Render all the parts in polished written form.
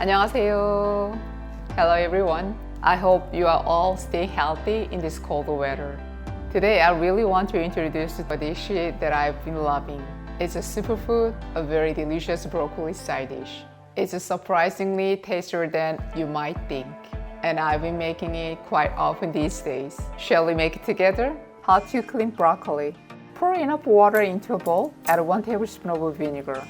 안녕하세요. Hello everyone. I hope you are all staying healthy in this cold weather. Today I really want to introduce a dish that I've been loving. It's a superfood, a very delicious broccoli side dish. It's surprisingly tastier than you might think, and I've been making it quite often these days. Shall we make it together? How to clean broccoli. Pour enough water into a bowl, add 1 tablespoon of vinegar.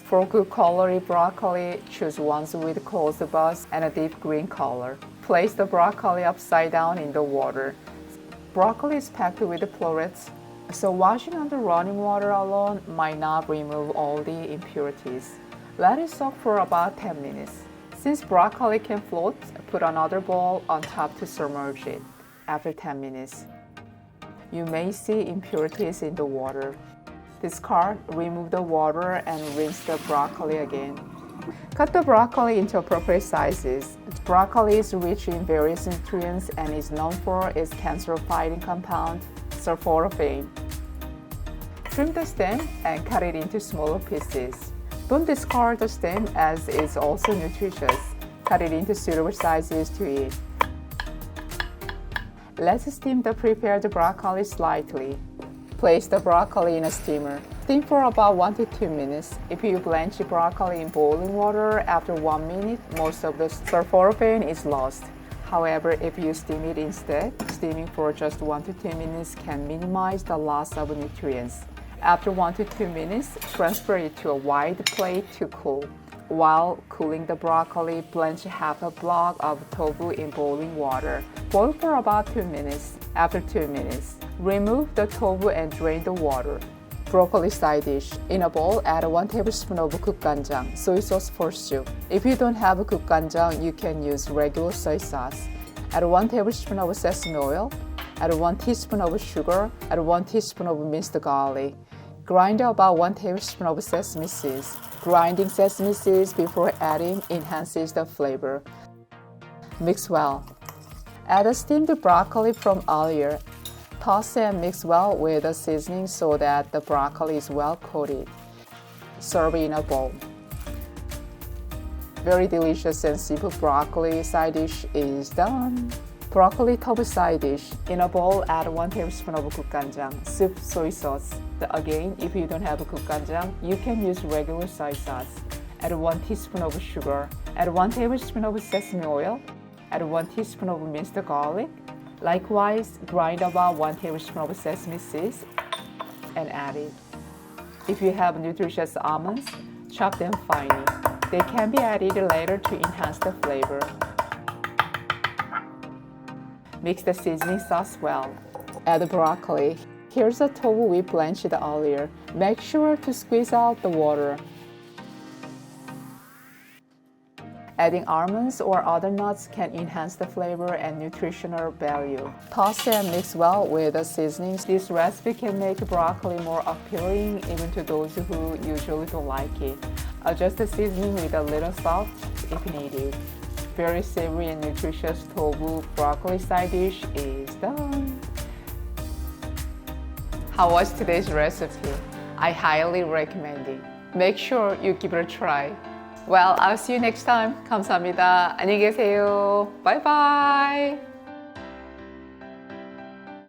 For good quality broccoli, choose ones with close buds and a deep green color. Place the broccoli upside down in the water. Broccoli is packed with florets, so washing under running water alone might not remove all the impurities. Let it soak for about 10 minutes. Since broccoli can float, put another bowl on top to submerge it. After 10 minutes, you may see impurities in the water. Discard, remove the water, and rinse the broccoli again. Cut the broccoli into appropriate sizes. Broccoli is rich in various nutrients and is known for its cancer-fighting compound, sulforaphane. Trim the stem and cut it into smaller pieces. Don't discard the stem as it's also nutritious. Cut it into suitable sizes to eat. Let's steam the prepared broccoli slightly. Place the broccoli in a steamer. Steam for about 1 to 2 minutes. If you blanch broccoli in boiling water, after 1 minute, most of the sulforaphane is lost. However, if you steam it instead, steaming for just 1 to 2 minutes can minimize the loss of nutrients. After 1 to 2 minutes, transfer it to a wide plate to cool. While cooling the broccoli, blanch half a block of tofu in boiling water. Boil for about 2 minutes. After 2 minutes, remove the tofu and drain the water. Broccoli side dish. In a bowl, add 1 tablespoon of 국간장, soy sauce for soup. If you don't have 국간장, you can use regular soy sauce. Add 1 tablespoon of sesame oil. Add 1 teaspoon of sugar. Add 1 teaspoon of minced garlic. Grind about 1 tablespoon of sesame seeds. Grinding sesame seeds before adding enhances the flavor. Mix well. Add the steamed broccoli from earlier. Toss and mix well with the seasoning so that the broccoli is well coated. Serve in a bowl. Very delicious and simple broccoli side dish is done. Broccoli tofu side dish. In a bowl, add 1 tablespoon of 국간장, soup soy sauce. Again, if you don't have 국간장, you can use regular soy sauce. Add 1 teaspoon of sugar. Add 1 tablespoon of sesame oil. Add 1 teaspoon of minced garlic. Likewise, grind about 1 tablespoon of sesame seeds and add it. If you have nutritious almonds, chop them finely. They can be added later to enhance the flavor. Mix the seasoning sauce well. Add the broccoli. Here's the tofu we blanched earlier. Make sure to squeeze out the water. Adding almonds or other nuts can enhance the flavor and nutritional value. Toss and mix well with the seasonings. This recipe can make broccoli more appealing even to those who usually don't like it. Adjust the seasoning with a little salt if needed. Very savory and nutritious tofu broccoli side dish is done. How was today's recipe? I highly recommend it. Make sure you give it a try. Well, I'll see you next time. 감사합니다. 안녕히 계세요. Bye bye.